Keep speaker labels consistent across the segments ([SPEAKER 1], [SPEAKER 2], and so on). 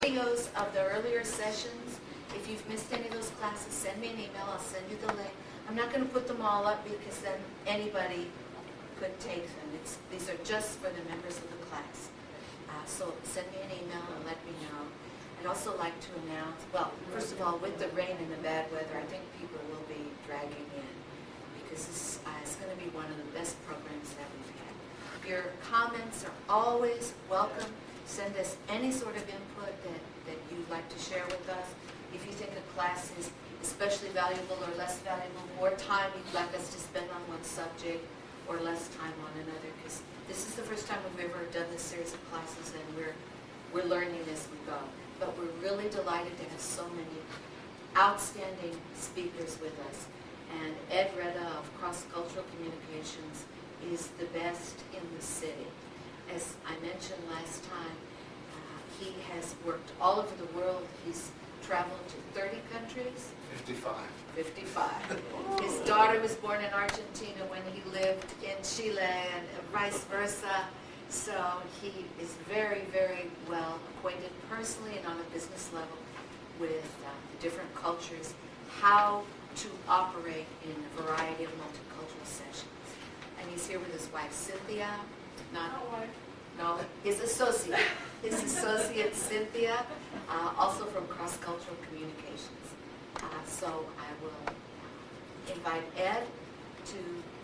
[SPEAKER 1] videos of the earlier sessions. If you've missed any of those classes, send me an email. I'll send you the link. I'm not going to put them all up because then anybody could take them. These are just for the members of the class. So send me an email and let me know. I'd also like to announce, well, first of all, with the rain and the bad weather, I think people will be dragging in because this is going to be one of the best programs that we've had. Your comments are always welcome. Send us any sort of input that you'd like to share with us. If you think a class is especially valuable or less valuable, more time you'd like us to spend on one subject or less time on another, because this is the first time we've ever done this series of classes, and we're learning as we go. But we're really delighted to have so many outstanding speakers with us. And Ed Retta of Cross-Cultural Communications is the best in the city. As I mentioned last time, he has worked all over the world. He's traveled to 30 countries. 55. His daughter was born in Argentina when he lived in Chile, and vice versa. So he is very, very well acquainted personally and on a business level with the different cultures, how to operate in a variety of multicultural sessions. And he's here with his wife, Cynthia. No, his associate. His associate, Cynthia, also from Cross-Cultural Communications. So I will invite Ed to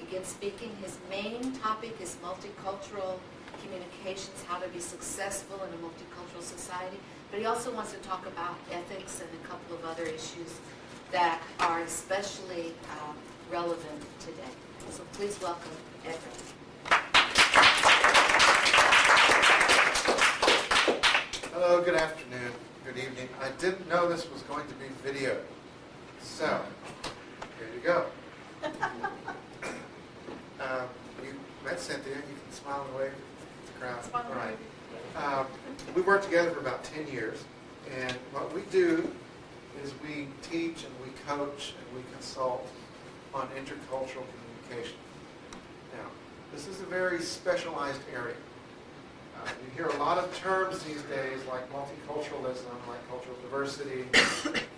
[SPEAKER 1] begin speaking. His main topic is multicultural communications, how to be successful in a multicultural society. But he also wants to talk about ethics and a couple of other issues that are especially relevant today. So please welcome Ed.
[SPEAKER 2] Hello, good afternoon, good evening. I didn't know this was going to be video. So, here you go. You met Cynthia. You can smile and wave to the crowd. All right. We worked together for about 10 years. And what we do is we teach and we coach and we consult on intercultural communication. Now, this is a very specialized area. You hear a lot of terms these days like multiculturalism, like cultural diversity,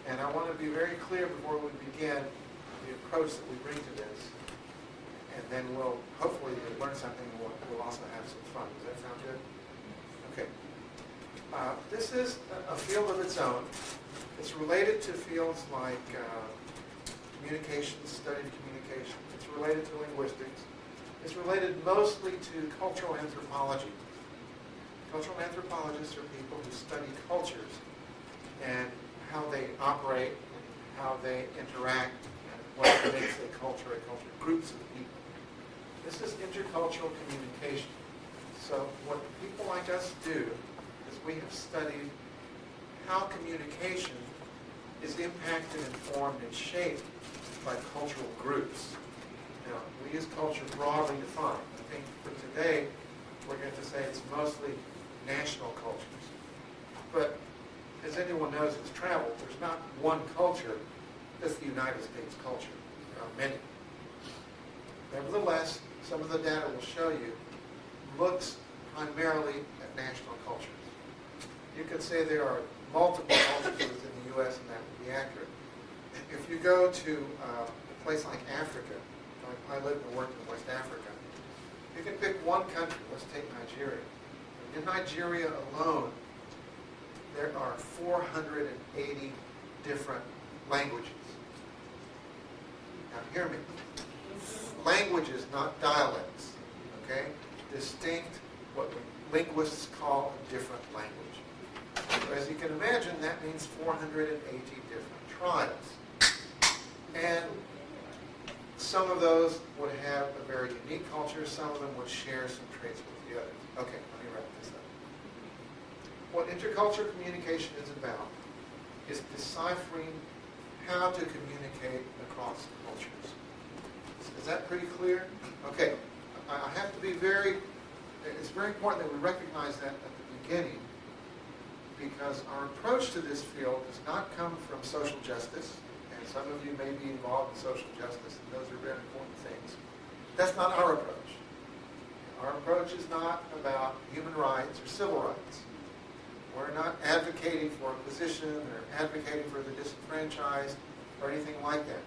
[SPEAKER 2] and I want to be very clear before we begin the approach that we bring to this, and then we'll hopefully learn something and we'll also have some fun. Does that sound good? Okay. This is a field of its own. It's related to fields like communications, study of communication. It's related to linguistics. It's related mostly to cultural anthropology. Cultural anthropologists are people who study cultures and how they operate, and how they interact, and what makes a culture, groups of people. This is intercultural communication. So what people like us do is we have studied how communication is impacted, informed, and shaped by cultural groups. Now, we use culture broadly defined. I think for today, we're going to say it's mostly national cultures. But as anyone knows who's traveled, there's not one culture that's the United States culture. There are many. Nevertheless, some of the data will show you looks primarily at national cultures. You could say there are multiple cultures within the U.S., and that would be accurate. If you go to a place like Africa, I lived and worked in West Africa, you can pick one country. Let's take Nigeria. In Nigeria alone, there are 480 different languages. Now hear me. Languages, not dialects. Okay? Distinct, what linguists call a different language. So as you can imagine, that means 480 different tribes. And some of those would have a very unique culture. Some of them would share some traits with the others. Okay, let me wrap this up. What intercultural communication is about is deciphering how to communicate across cultures. Is that pretty clear? Okay, I have to be it's very important that we recognize that at the beginning, because our approach to this field does not come from social justice, and some of you may be involved in social justice, and those are very important things. That's not our approach. Our approach is not about human rights or civil rights. We're not advocating for a position or advocating for the disenfranchised or anything like that.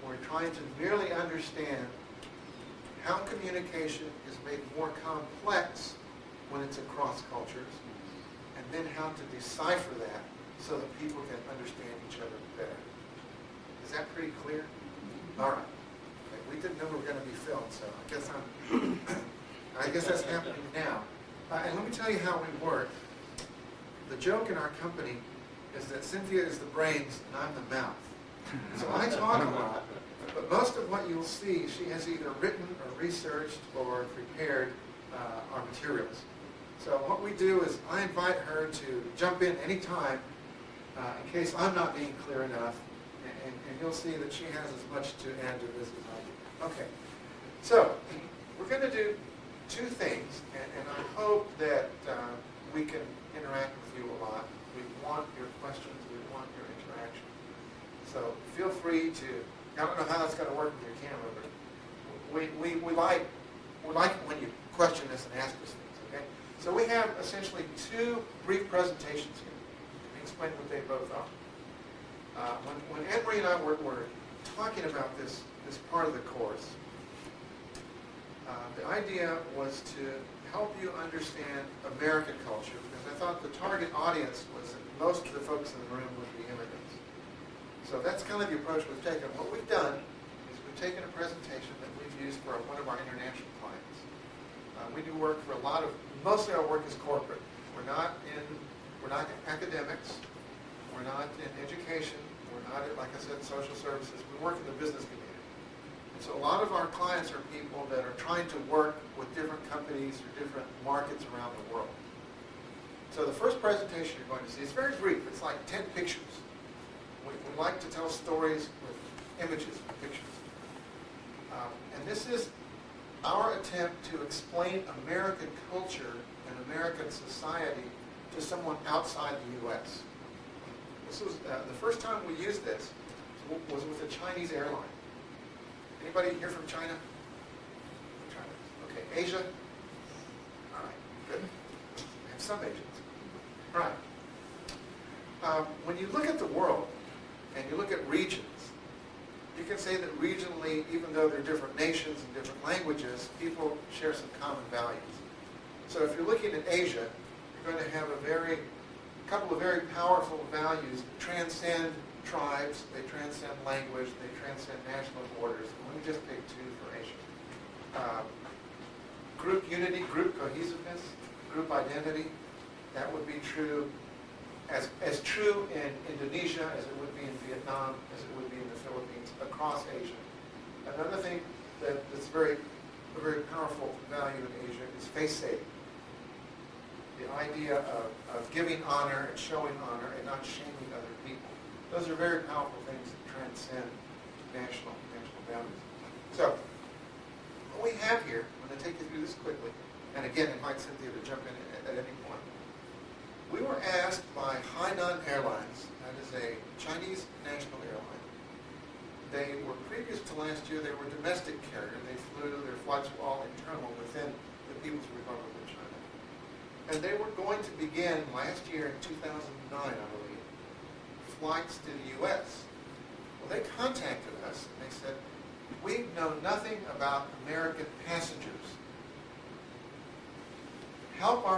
[SPEAKER 2] We're trying to merely understand how communication is made more complex when it's across cultures, and then how to decipher that so that people can understand each other better. Is that pretty clear? All right. Okay, we didn't know we were going to be filmed, so I guess that's happening now. And let me tell you how we work. The joke in our company is that Cynthia is the brains and I'm the mouth. So I talk a lot, but most of what you'll see, she has either written or researched or prepared our materials. So what we do is I invite her to jump in anytime in case I'm not being clear enough, and you'll see that she has as much to add to this as I do. Okay, so we're going to do two things, and I hope that we can interact with you a lot. We want your questions, we want your interaction. So feel free to, I don't know how that's going to work with your camera, but we like it when you question us and ask us things, okay? So we have essentially two brief presentations here. Let me explain what they both are. When Anne-Marie and I were talking about this part of the course, the idea was to help you understand American culture, because I thought the target audience was that most of the folks in the room would be immigrants. So that's kind of the approach we've taken. What we've done is we've taken a presentation that we've used for one of our international clients. We do work for mostly our work is corporate. We're not academics. We're not in education. We're not in, like I said, social services. We work in the business community. And so a lot of our clients are people that are trying to work with different companies or different markets around the world. So the first presentation you're going to see is very brief. It's like 10 pictures. We like to tell stories with images and pictures. And this is our attempt to explain American culture and American society to someone outside the U.S. This was the first time we used this was with a Chinese airline. Anybody here from China? China. Okay. Asia? All right. Good. We have some Asians. All right. When you look at the world and you look at regions, you can say that regionally, even though they're different nations and different languages, people share some common values. So if you're looking at Asia, you're going to have a couple of very powerful values that transcend tribes, they transcend language, they transcend national borders. And let me just pick two for Asia. Group unity, group cohesiveness, group identity. That would be true as true in Indonesia as it would be in Vietnam, as it would be in the Philippines, across Asia. Another thing that's a very powerful value in Asia is face saving. The idea of giving honor and showing honor and not shaming other people. Those are very powerful things that transcend national boundaries. So, what we have here, I'm going to take you through this quickly, and again, invite Cynthia to jump in at any point. We were asked by Hainan Airlines, that is a Chinese national airline. They were, previous to last year, they were a domestic carrier. Their flights were all internal within the People's Republic of China. And they were going to begin last year in 2009, I believe, flights to the U.S. Well, they contacted us and they said, we know nothing about American passengers. Help our